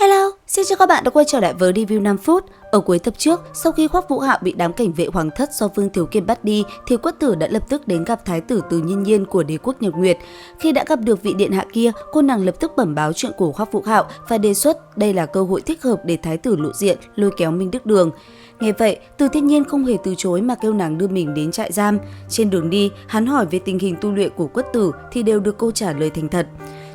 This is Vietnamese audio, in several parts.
Hello, xin chào các bạn đã quay trở lại với review 5 phút. Ở cuối tập trước, sau khi Hoắc Vũ Hạo bị đám cảnh vệ hoàng thất do Vương Thiếu Kiên bắt đi, thì Quất Tử đã lập tức đến gặp thái tử Từ Nhiên Nhiên của đế quốc Nhật Nguyệt. Khi đã gặp được vị điện hạ kia, cô nàng lập tức bẩm báo chuyện của Hoắc Vũ Hạo và đề xuất đây là cơ hội thích hợp để thái tử lộ diện, lôi kéo Minh Đức Đường. Nghe vậy, Từ Thiên Nhiên không hề từ chối mà kêu nàng đưa mình đến trại giam. Trên đường đi, hắn hỏi về tình hình tu luyện của Quất Tử thì đều được cô trả lời thành thật.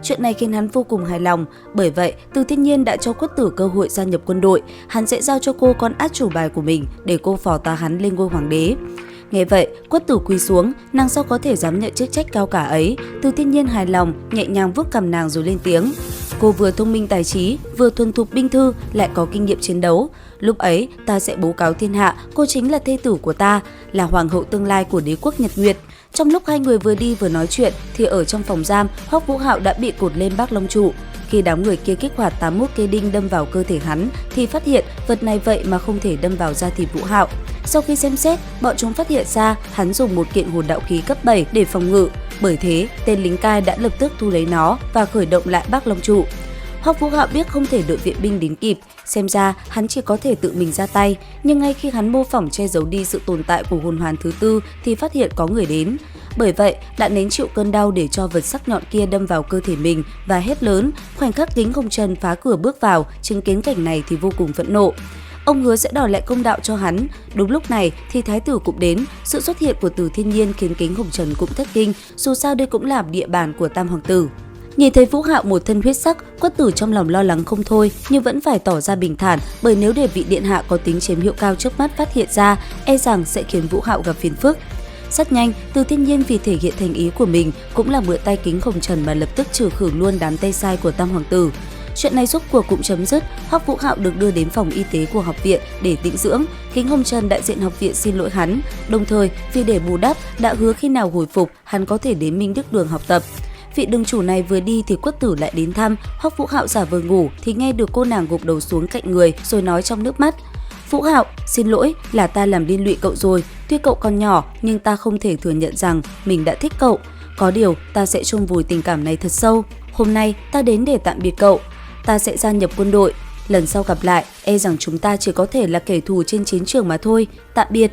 Chuyện này khiến hắn vô cùng hài lòng, bởi vậy Từ Thiên Nhiên đã cho Quất Tử cơ hội gia nhập quân đội, hắn sẽ giao cho cô con át chủ bài của mình để cô phò tá hắn lên ngôi hoàng đế. Nghe vậy, Quất Tử quỳ xuống, nàng sao có thể dám nhận chức trách cao cả ấy. Từ Thiên Nhiên hài lòng, nhẹ nhàng vuốt cằm nàng rồi lên tiếng. Cô vừa thông minh tài trí, vừa thuần thục binh thư, lại có kinh nghiệm chiến đấu. Lúc ấy, ta sẽ bố cáo thiên hạ, cô chính là thê tử của ta, là hoàng hậu tương lai của đế quốc Nhật Nguyệt. Trong lúc hai người vừa đi vừa nói chuyện thì ở trong phòng giam, Hoắc Vũ Hạo đã bị cột lên bác long trụ. Khi đám người kia kích hoạt 81 cây đinh đâm vào cơ thể hắn thì phát hiện vật này vậy mà không thể đâm vào da thịt Vũ Hạo. Sau khi xem xét, bọn chúng phát hiện ra hắn dùng một kiện hồn đạo khí cấp 7 để phòng ngự. Bởi thế, tên lính cai đã lập tức thu lấy nó và khởi động lại bác long trụ. Hoắc Vũ Hạo biết không thể đợi viện binh đến kịp, xem ra hắn chỉ có thể tự mình ra tay, nhưng ngay khi hắn mô phỏng che giấu đi sự tồn tại của hồn hoàn thứ tư thì phát hiện có người đến. Bởi vậy, đã nén chịu cơn đau để cho vật sắc nhọn kia đâm vào cơ thể mình và hét lớn. Khoảnh khắc Kính Hồng Trần phá cửa bước vào, chứng kiến cảnh này thì vô cùng phẫn nộ. Ông hứa sẽ đòi lại công đạo cho hắn. Đúng lúc này thì thái tử cũng đến, sự xuất hiện của Từ Thiên Nhiên khiến Kính Hồng Trần cũng thất kinh, dù sao đây cũng là địa bàn của Tam hoàng tử. Nhìn thấy Vũ Hạo một thân huyết sắc, Quất Tử trong lòng lo lắng không thôi, nhưng vẫn phải tỏ ra bình thản, bởi nếu để vị điện hạ có tính chiếm hiệu cao trước mắt phát hiện ra, e rằng sẽ khiến Vũ Hạo gặp phiền phức. Rất nhanh, Từ Thiên Nhiên vì thể hiện thành ý của mình cũng là mượn tay Kính Hồng Trần mà lập tức trừ khử luôn đám tay sai của Tam hoàng tử. Chuyện này rốt cuộc cũng chấm dứt, Hoắc Vũ Hạo được đưa đến phòng y tế của học viện để tĩnh dưỡng. Kính Hồng Trần đại diện học viện xin lỗi hắn, đồng thời vì để bù đắp đã hứa khi nào hồi phục hắn có thể đến Minh Đức Đường học tập. Vị đường chủ này vừa đi thì Quất Tử lại đến thăm, Hoắc Vũ Hạo giả vờ ngủ thì nghe được cô nàng gục đầu xuống cạnh người rồi nói trong nước mắt. Vũ Hạo, xin lỗi, là ta làm liên lụy cậu rồi, tuy cậu còn nhỏ nhưng ta không thể thừa nhận rằng mình đã thích cậu. Có điều ta sẽ chôn vùi tình cảm này thật sâu. Hôm nay ta đến để tạm biệt cậu, ta sẽ gia nhập quân đội. Lần sau gặp lại, e rằng chúng ta chỉ có thể là kẻ thù trên chiến trường mà thôi. Tạm biệt.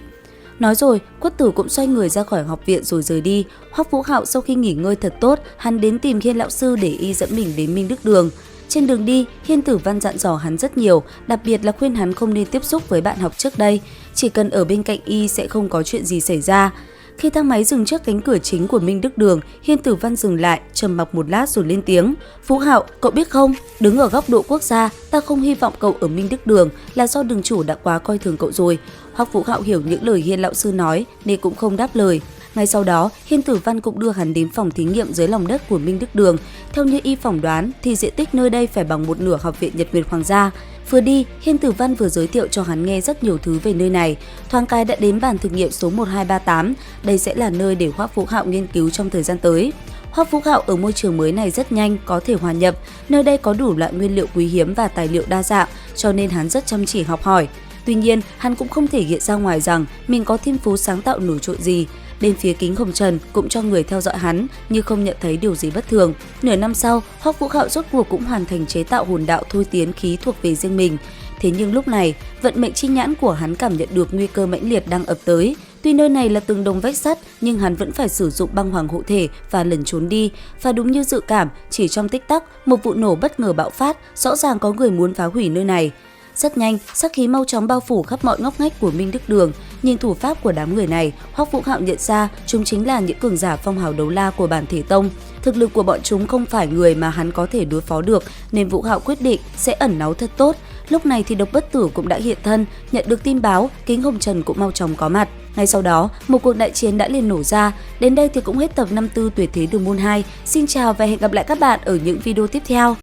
Nói rồi, Quất Tử cũng xoay người ra khỏi học viện rồi rời đi. Hoắc Vũ Hạo sau khi nghỉ ngơi thật tốt, hắn đến tìm Hiên lão sư để y dẫn mình đến Minh Đức Đường. Trên đường đi, Hiên Tử Văn dặn dò hắn rất nhiều, đặc biệt là khuyên hắn không nên tiếp xúc với bạn học trước đây, chỉ cần ở bên cạnh y sẽ không có chuyện gì xảy ra. Khi thang máy dừng trước cánh cửa chính của Minh Đức Đường, Hiên Tử Văn dừng lại, trầm mặc một lát rồi lên tiếng. Vũ Hạo, cậu biết không, đứng ở góc độ quốc gia, ta không hy vọng cậu ở Minh Đức Đường là do đường chủ đã quá coi thường cậu rồi. Hoắc Vũ Hạo hiểu những lời Hiên lão sư nói nên cũng không đáp lời. Ngay sau đó, Hiên Tử Văn cũng đưa hắn đến phòng thí nghiệm dưới lòng đất của Minh Đức Đường. Theo như y phỏng đoán thì diện tích nơi đây phải bằng một nửa học viện Nhật Nguyệt Hoàng gia. Vừa đi, Hiên Tử Văn vừa giới thiệu cho hắn nghe rất nhiều thứ về nơi này. Thoáng cái đã đến bàn thực nghiệm số 1238, đây sẽ là nơi để Hoắc Vũ Hạo nghiên cứu trong thời gian tới. Hoắc Vũ Hạo ở môi trường mới này rất nhanh có thể hòa nhập, nơi đây có đủ loại nguyên liệu quý hiếm và tài liệu đa dạng, cho nên hắn rất chăm chỉ học hỏi. Tuy nhiên, hắn cũng không thể hiện ra ngoài rằng mình có thiên phú sáng tạo nổi trội gì. Bên phía Kính Hồng Trần cũng cho người theo dõi hắn nhưng không nhận thấy điều gì bất thường. Nửa năm sau, Hoắc Vũ Hạo rốt cuộc cũng hoàn thành chế tạo hồn đạo thôi tiến khí thuộc về riêng mình. Thế nhưng lúc này, vận mệnh chi nhãn của hắn cảm nhận được nguy cơ mãnh liệt đang ập tới. Tuy nơi này là từng đống vách sắt nhưng hắn vẫn phải sử dụng băng hoàng hộ thể và lẩn trốn đi. Và đúng như dự cảm, chỉ trong tích tắc, một vụ nổ bất ngờ bạo phát, rõ ràng có người muốn phá hủy nơi này. Rất nhanh, sát khí mau chóng bao phủ khắp mọi ngóc ngách của Minh Đức Đường. Nhìn thủ pháp của đám người này, Hoắc Vũ Hạo nhận ra chúng chính là những cường giả phong hào đấu la của bản thể tông. Thực lực của bọn chúng không phải người mà hắn có thể đối phó được, nên Vũ Hạo quyết định sẽ ẩn náu thật tốt. Lúc này thì Độc Bất Tử cũng đã hiện thân, nhận được tin báo, Kính Hồng Trần cũng mau chóng có mặt. Ngay sau đó, một cuộc đại chiến đã liền nổ ra. Đến đây thì cũng hết tập 54 Tuyệt Thế Đường Môn 2. Xin chào và hẹn gặp lại các bạn ở những video tiếp theo.